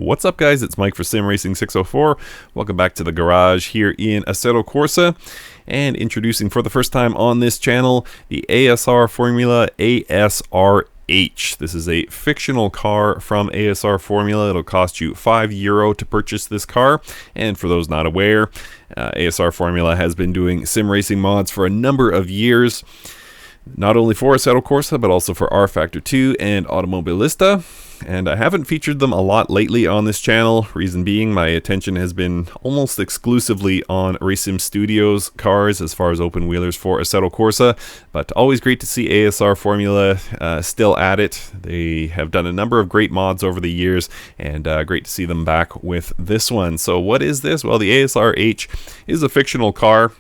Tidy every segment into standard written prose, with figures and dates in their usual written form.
What's up, guys? It's Mike for Sim Racing 604. Welcome back to the garage here in Assetto Corsa, and introducing for the first time on this channel the ASR Formula ASR-H. This is a fictional car from ASR Formula. It'll cost you €5 to purchase this car. And for those not aware, ASR Formula has been doing sim racing mods for a number of years, not only for Assetto Corsa, but also for R Factor 2 and Automobilista. And I haven't featured them a lot lately on this channel. Reason being, my attention has been almost exclusively on Racing Studios cars as far as open wheelers for Assetto Corsa. But always great to see ASR Formula still at it. They have done a number of great mods over the years, and great to see them back with this one. So what is this? Well, the ASR-H is a fictional car.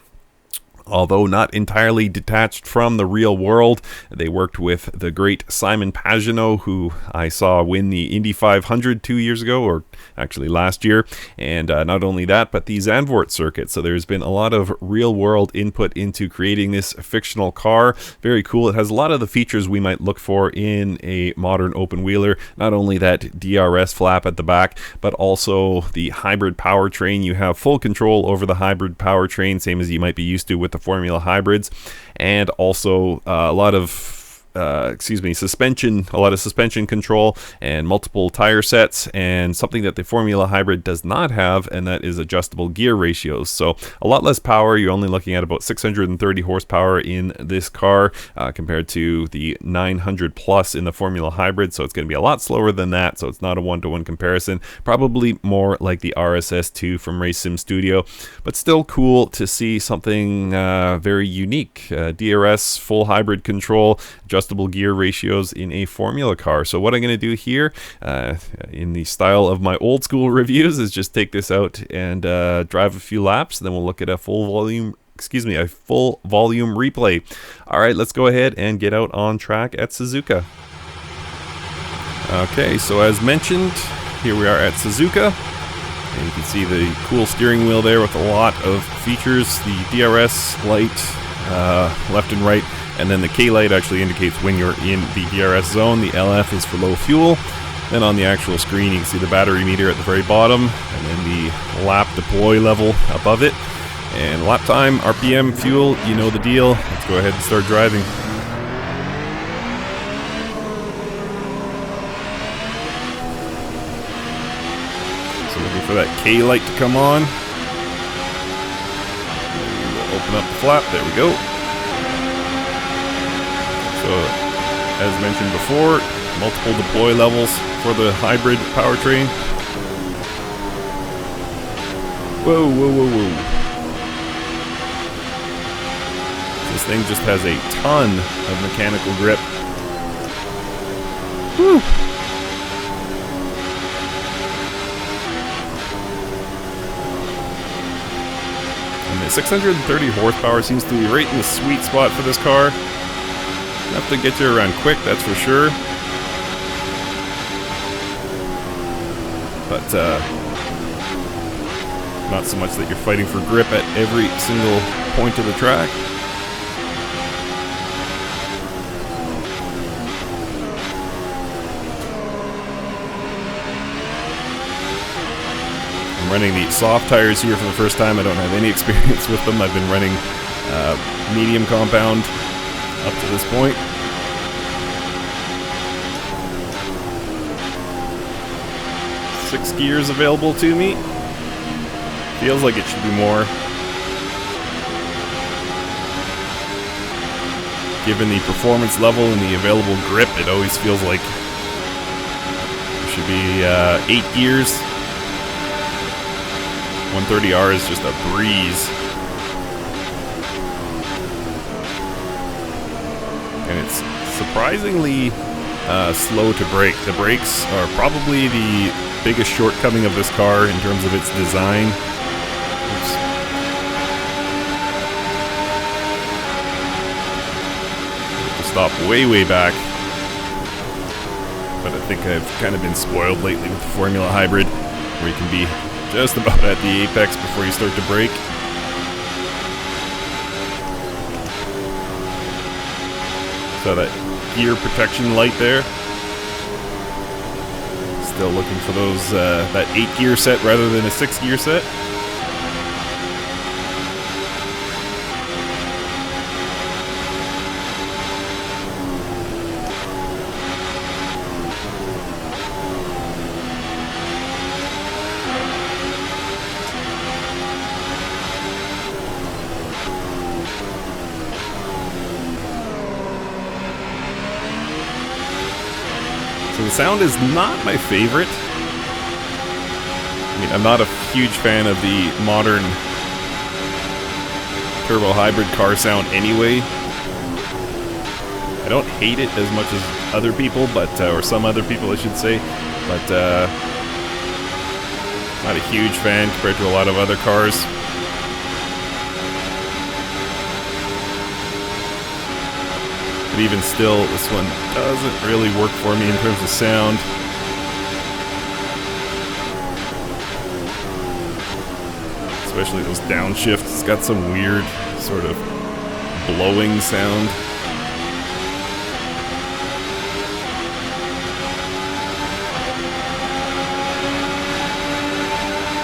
Although not entirely detached from the real world. They worked with the great Simon Pagenaud, who I saw win the Indy 500 2 years ago, or actually last year. And not only that, but the Zandvoort circuit. So there's been a lot of real world input into creating this fictional car. Very cool. It has a lot of the features we might look for in a modern open wheeler. Not only that DRS flap at the back, but also the hybrid powertrain. You have full control over the hybrid powertrain, same as you might be used to with the Formula hybrids, and also a lot of suspension control and multiple tire sets, and something that the Formula hybrid does not have, and that is adjustable gear ratios. So a lot less power. You're only looking at about 630 horsepower in this car compared to the 900 plus in the Formula hybrid. So it's going to be a lot slower than that. So it's not a one-to-one comparison. Probably more like the RSS2 from Race Sim Studio, but still cool to see something very unique. DRS, full hybrid control, adjustable gear ratios in a Formula car. So what I'm going to do here, in the style of my old school reviews, is just take this out and drive a few laps. Then we'll look at a full volume replay. All right, let's go ahead and get out on track at Suzuka. Okay, so as mentioned, here we are at Suzuka. And you can see the cool steering wheel there with a lot of features. The DRS light left and right, and then the K light actually indicates when you're in the DRS zone. The LF is for low fuel. Then on the actual screen you can see the battery meter at the very bottom, and then the lap deploy level above it. And lap time, RPM, fuel, you know the deal. Let's go ahead and start driving. So looking for that K light to come on. We'll open up the flap, there we go. So, as mentioned before, multiple deploy levels for the hybrid powertrain. Whoa, whoa, whoa, whoa. This thing just has a ton of mechanical grip. Whew. And the 630 horsepower seems to be right in the sweet spot for this car. Enough to get you around quick, that's for sure. But not so much that you're fighting for grip at every single point of the track. I'm running the soft tires here for the first time. I don't have any experience with them. I've been running medium compound up to this point. Six gears available to me. Feels like it should be more. Given the performance level and the available grip, it always feels like there should be 8 gears. 130R is just a breeze. And it's surprisingly slow to brake. The brakes are probably the biggest shortcoming of this car in terms of its design. Oops. To stop way back. But I think I've kind of been spoiled lately with the Formula Hybrid, where you can be just about at the apex before you start to brake. So that gear protection light there Still looking for those that 8-gear set rather than a 6-gear set. So the sound is not my favorite. I mean, I'm not a huge fan of the modern turbo hybrid car sound anyway. I don't hate it as much as other people, but or some other people I should say, but not a huge fan compared to a lot of other cars. But even still, this one doesn't really work for me in terms of sound. Especially those downshifts. It's got some weird sort of blowing sound.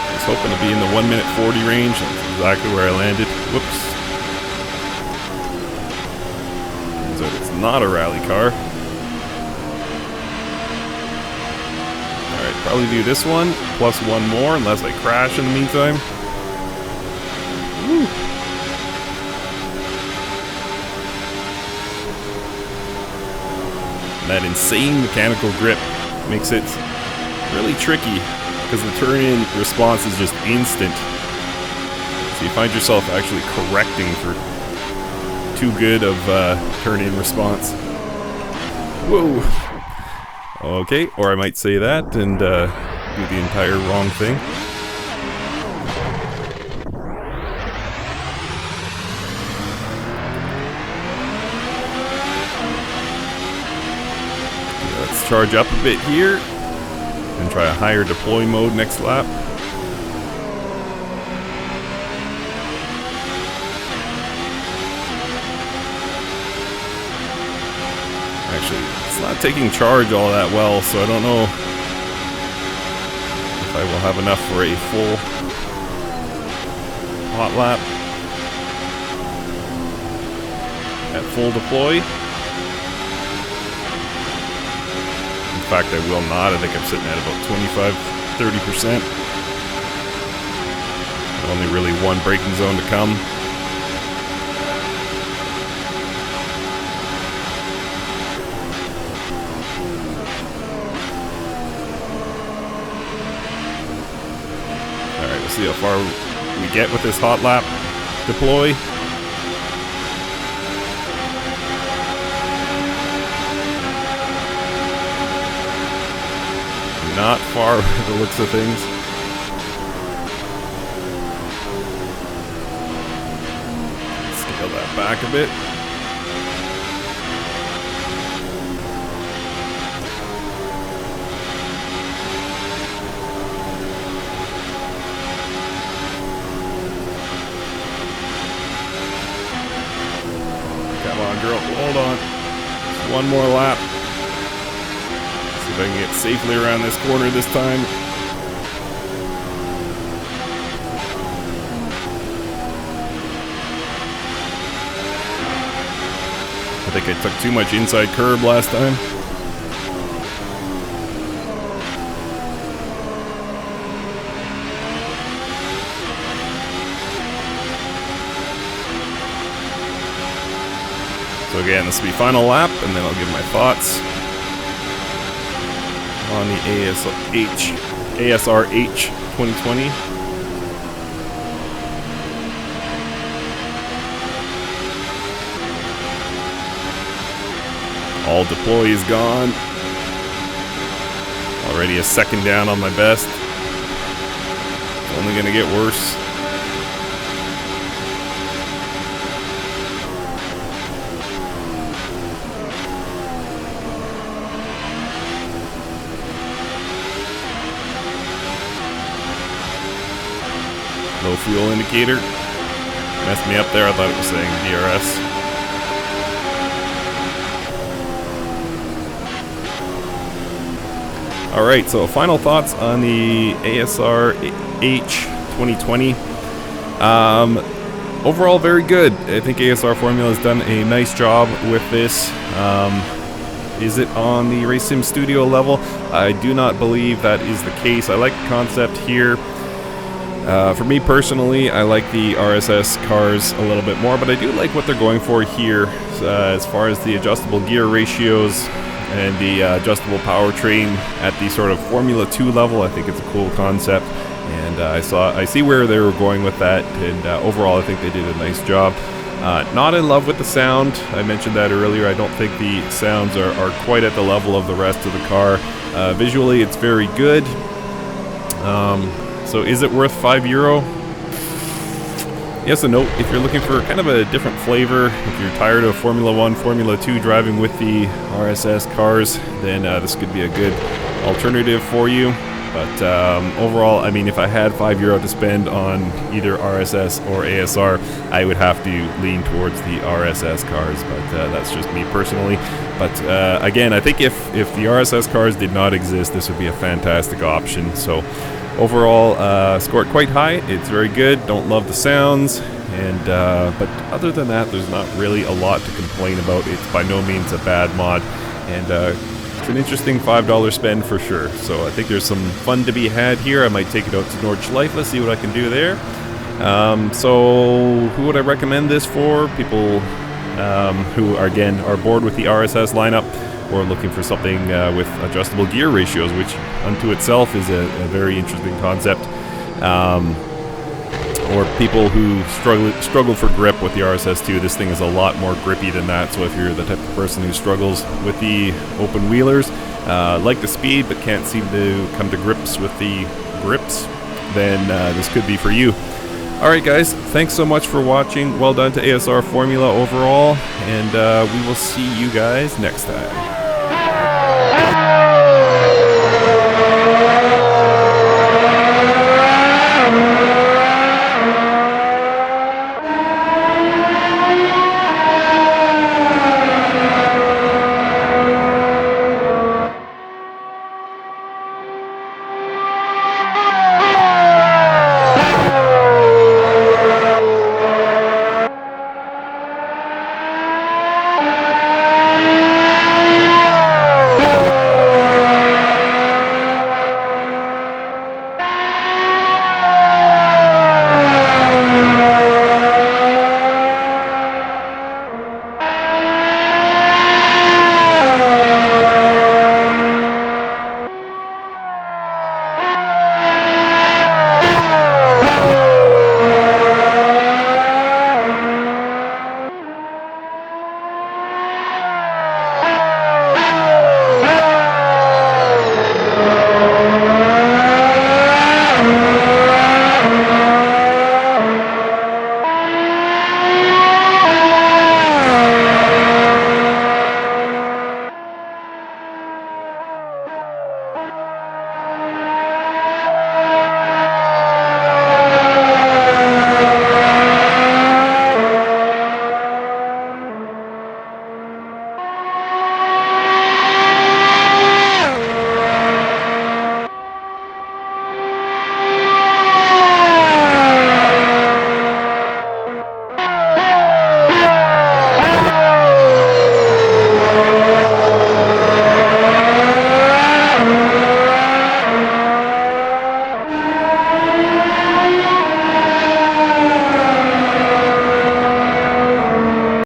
I was hoping to be in the 1:40 range. That's exactly where I landed. Whoops. It's not a rally car. Alright, probably do this one, plus one more, unless I crash in the meantime. Woo. That insane mechanical grip makes it really tricky, because the turn-in response is just instant. So you find yourself actually correcting for too good of turn-in response. Whoa. Okay, or I might say that and do the entire wrong thing. Let's charge up a bit here and try a higher deploy mode next lap. Actually, it's not taking charge all that well, so I don't know if I will have enough for a full hot lap at full deploy. In fact, I will not. I think I'm sitting at about 25–30%. Only really one braking zone to come. See how far we get with this hot lap deploy. Not far by the looks of things. Scale that back a bit. Girl, hold on. Just one more lap. See if I can get safely around this corner this time. I think I took too much inside curb last time. So again, this will be final lap, and then I'll give my thoughts on the ASR-H 2020. All deploy is gone. Already a second down on my best. It's only going to get worse. Low fuel indicator. Messed me up there. I thought it was saying DRS. Alright, so final thoughts on the ASR-H 2020. Overall, very good. I think ASR Formula has done a nice job with this. Is it on the Race Sim Studio level? I do not believe that is the case. I like the concept here. For me personally, I like the RSS cars a little bit more, but I do like what they're going for here as far as the adjustable gear ratios and the adjustable powertrain at the sort of Formula 2 level. I think it's a cool concept, and I see where they were going with that, and overall I think they did a nice job. Not in love with the sound. I mentioned that earlier. I don't think the sounds are quite at the level of the rest of the car. Visually, it's very good. So is it worth €5? Yes and no. If you're looking for kind of a different flavor, if you're tired of Formula 1, Formula 2 driving with the RSS cars, then this could be a good alternative for you. But overall, I mean, if I had €5 to spend on either RSS or ASR, I would have to lean towards the RSS cars, but that's just me personally. But again, I think if the RSS cars did not exist, this would be a fantastic option. So overall, score it quite high. It's very good. Don't love the sounds, and but other than that, there's not really a lot to complain about. It's by no means a bad mod, and it's an interesting $5 spend for sure. So I think there's some fun to be had here. I might take it out to Nordschleife. Let's see what I can do there. So who would I recommend this for? People who are, again, are bored with the RSS lineup, or looking for something with adjustable gear ratios, which unto itself is a very interesting concept. Or people who struggle for grip with the RSS2. This thing is a lot more grippy than that, so if you're the type of person who struggles with the open wheelers, like the speed but can't seem to come to grips with the grips, then this could be for you. Alright guys, thanks so much for watching. Well done to ASR Formula overall, and we will see you guys next time.